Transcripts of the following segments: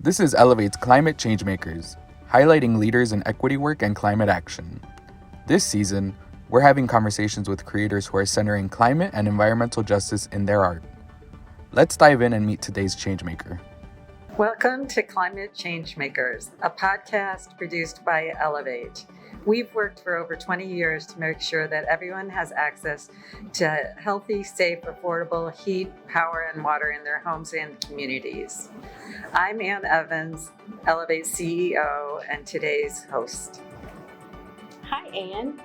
This is Elevate's Climate Changemakers, highlighting leaders in equity work and climate action. This season, we're having conversations with creators who are centering climate and environmental justice in their art. Let's dive in and meet today's changemaker. Welcome to Climate Changemakers, a podcast produced by Elevate. We've worked for over 20 years to make sure that everyone has access to healthy, safe, affordable heat, power, and water in their homes and communities. I'm Ann Evans, Elevate CEO, and today's host. Hi, Ann.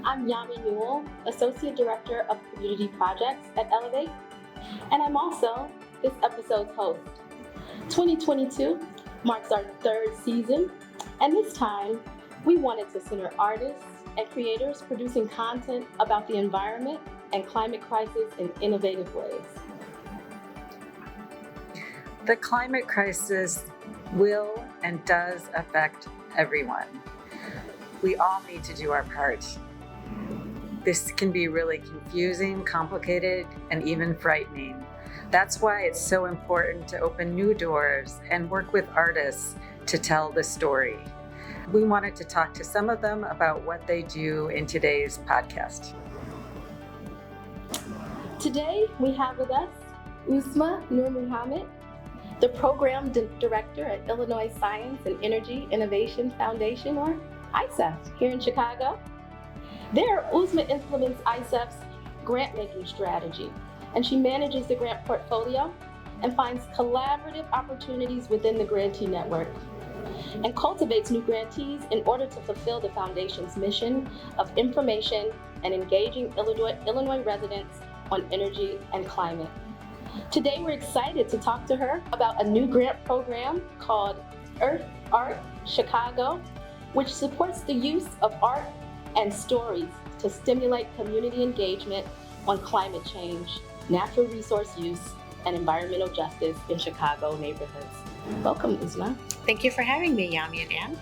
I'm Yami Newell, Associate Director of Community Projects at Elevate, and I'm also this episode's host. 2022 marks our third season, and this time we wanted to center artists and creators producing content about the environment and climate crisis in innovative ways. The climate crisis will and does affect everyone. We all need to do our part. This can be really confusing, complicated, and even frightening. That's why it's so important to open new doors and work with artists to tell the story. We wanted to talk to some of them about what they do in today's podcast. Today we have with us Uzma Noormohamed, the Program Director at Illinois Science and Energy Innovation Foundation, or ISEF, here in Chicago. There, Uzma implements ISEF's grant-making strategy, and she manages the grant portfolio and finds collaborative opportunities within the grantee network, and cultivates new grantees in order to fulfill the foundation's mission of information and engaging Illinois residents on energy and climate. Today, we're excited to talk to her about a new grant program called Earth Art Chicago, which supports the use of art and stories to stimulate community engagement on climate change, natural resource use, and environmental justice in Chicago neighborhoods. Welcome, Uzma. Thank you for having me, Yami and Ann.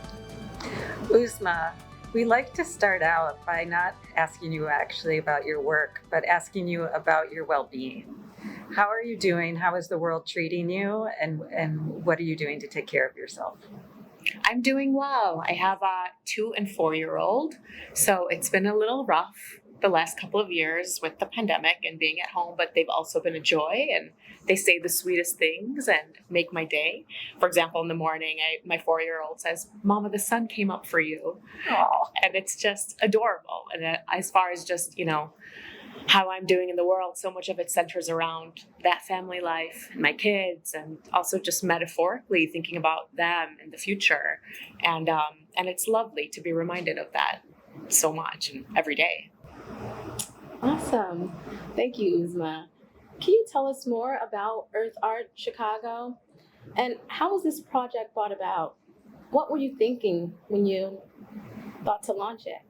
Uzma, we like to start out by not asking you actually about your work, but asking you about your well-being. How are you doing? How is the world treating you? And what are you doing to take care of yourself? I'm doing well. I have a 2 and 4-year-old, so it's been a little rough the last couple of years with the pandemic and being at home, but they've also been a joy, and they say the sweetest things and make my day. For example, in the morning, my 4-year-old says, "Mama, the sun came up for you." Oh. And it's just adorable. And as far as just, how I'm doing in the world, so much of it centers around that family life and my kids, and also just metaphorically thinking about them in the future. And it's lovely to be reminded of that so much and every day. Awesome. Thank you, Uzma. Can you tell us more about Earth Art Chicago? And how was this project brought about? What were you thinking when you thought to launch it?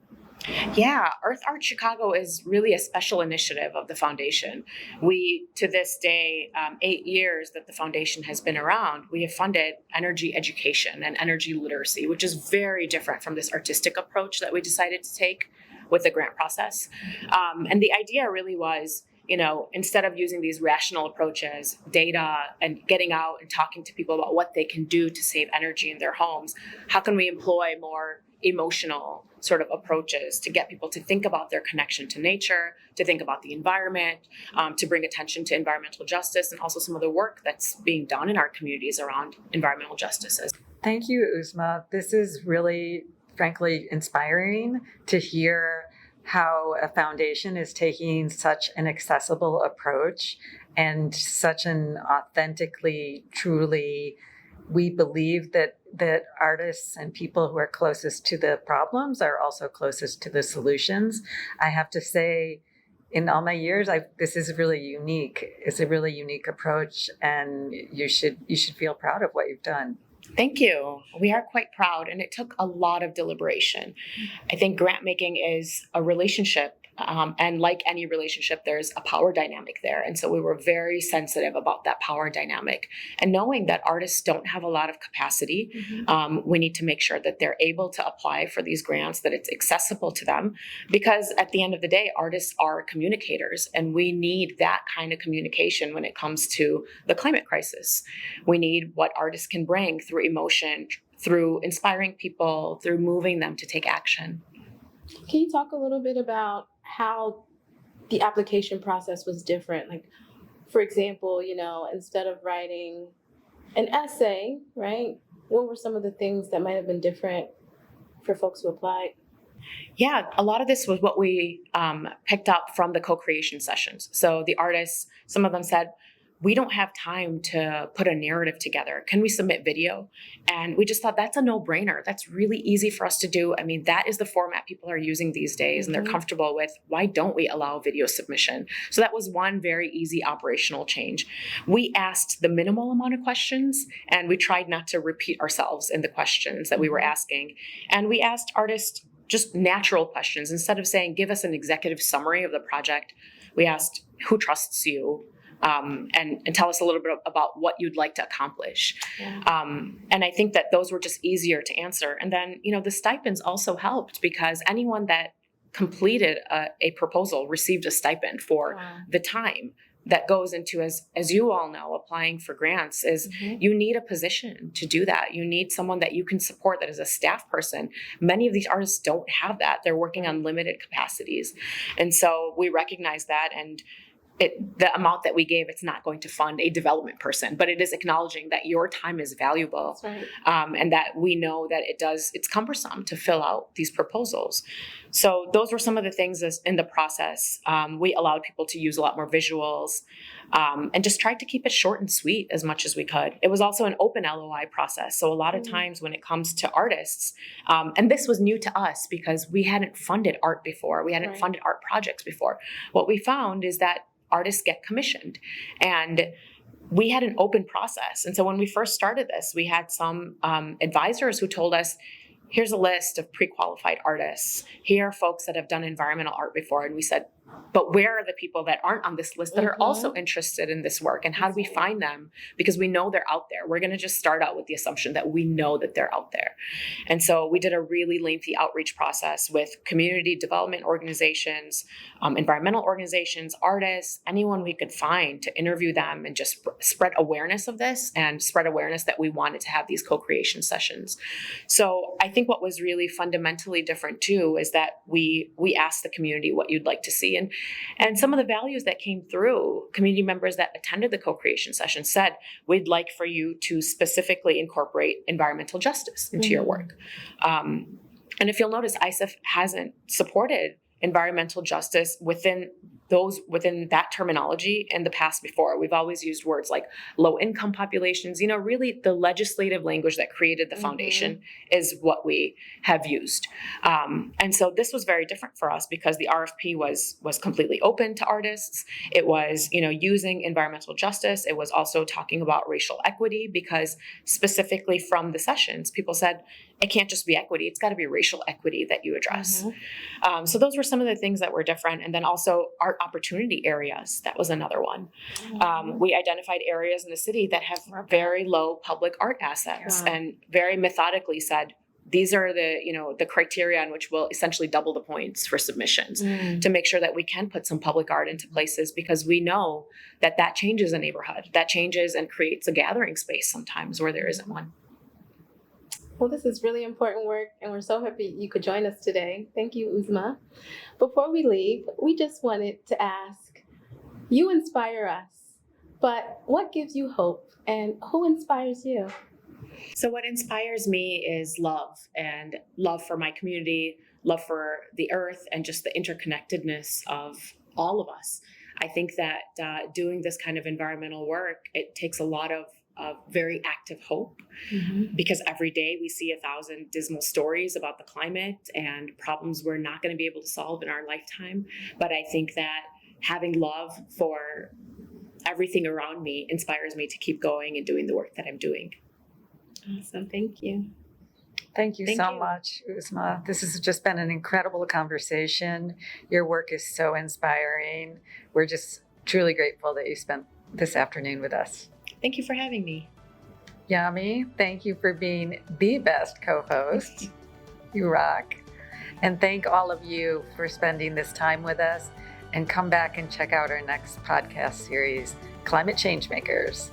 Yeah, Earth Art Chicago is really a special initiative of the foundation. We, to this day, 8 years that the foundation has been around, we have funded energy education and energy literacy, which is very different from this artistic approach that we decided to take with the grant process. And the idea really was, instead of using these rational approaches, data, and getting out and talking to people about what they can do to save energy in their homes, how can we employ more emotional sort of approaches to get people to think about their connection to nature, to think about the environment, to bring attention to environmental justice, and also some of the work that's being done in our communities around environmental justices. Thank you, Uzma. This is really, frankly, inspiring to hear how a foundation is taking such an accessible approach and such an authentically, truly, we believe that artists and people who are closest to the problems are also closest to the solutions. I have to say, in all my years, this is really unique. It's a really unique approach, and you should feel proud of what you've done. Thank you. We are quite proud, and it took a lot of deliberation. I think grant making is a relationship And like any relationship, there's a power dynamic there. And so we were very sensitive about that power dynamic. And knowing that artists don't have a lot of capacity, we need to make sure that they're able to apply for these grants, that it's accessible to them. Because at the end of the day, artists are communicators, and we need that kind of communication when it comes to the climate crisis. We need what artists can bring through emotion, through inspiring people, through moving them to take action. Can you talk a little bit about how the application process was different? Like, for example, instead of writing an essay, right? What were some of the things that might have been different for folks who applied? Yeah, a lot of this was what we picked up from the co-creation sessions. So the artists, some of them said, we don't have time to put a narrative together. Can we submit video? And we just thought that's a no-brainer. That's really easy for us to do. I mean, that is the format people are using these days and they're comfortable with. Why don't we allow video submission? So that was one very easy operational change. We asked the minimal amount of questions, and we tried not to repeat ourselves in the questions that we were asking. And we asked artists just natural questions. Instead of saying, give us an executive summary of the project, we asked, who trusts you? And tell us a little bit about what you'd like to accomplish. Yeah. And I think that those were just easier to answer. And then, the stipends also helped, because anyone that completed a proposal received a stipend for the time that goes into, as you all know, applying for grants is you need a position to do that. You need someone that you can support that is a staff person. Many of these artists don't have that. They're working on limited capacities. And so we recognize that, and the amount that we gave, it's not going to fund a development person, but it is acknowledging that your time is valuable. That's right. And that we know that it's cumbersome to fill out these proposals. So those were some of the things in the process. We allowed people to use a lot more visuals, and just tried to keep it short and sweet as much as we could. It was also an open LOI process. So a lot of times when it comes to artists, and this was new to us because we hadn't funded art before. We hadn't funded art projects before. What we found is that artists get commissioned, and we had an open process. And so when we first started this, we had some advisors who told us, here's a list of pre-qualified artists. Here are folks that have done environmental art before. And we said, but where are the people that aren't on this list that are also interested in this work? And how do we find them? Because we know they're out there. We're going to just start out with the assumption that we know that they're out there. And so we did a really lengthy outreach process with community development organizations, environmental organizations, artists, anyone we could find to interview them and just spread awareness of this and spread awareness that we wanted to have these co-creation sessions. So I think what was really fundamentally different too is that we asked the community what you'd like to see. And some of the values that came through, community members that attended the co-creation session said, we'd like for you to specifically incorporate environmental justice into your work. And if you'll notice, ISEF hasn't supported environmental justice within that terminology in the past before. We've always used words like low income populations. Really the legislative language that created the foundation is what we have used. And so this was very different for us because the RFP was completely open to artists. It was, using environmental justice. It was also talking about racial equity, because specifically from the sessions, people said, it can't just be equity. It's got to be racial equity that you address. So those were some of the things that were different. And then also art opportunity areas. That was another one. We identified areas in the city that have very low public art assets and very methodically said, these are the criteria on which we'll essentially double the points for submissions to make sure that we can put some public art into places, because we know that changes a neighborhood, that changes and creates a gathering space sometimes where there isn't one. Well, this is really important work, and we're so happy you could join us today. Thank you, Uzma. Before we leave, we just wanted to ask, you inspire us, but what gives you hope, and who inspires you? So what inspires me is love, and love for my community, love for the earth, and just the interconnectedness of all of us. I think that doing this kind of environmental work, it takes a lot of very active hope, because every day we see 1,000 dismal stories about the climate and problems we're not going to be able to solve in our lifetime. But I think that having love for everything around me inspires me to keep going and doing the work that I'm doing. Awesome. Thank you. Thank you Thank so you. much, Uzma. This has just been an incredible conversation. Your work is so inspiring. We're just truly grateful that you spent this afternoon with us. Thank you for having me. Yami, thank you for being the best co-host. You rock. And thank all of you for spending this time with us. And come back and check out our next podcast series, Climate Changemakers.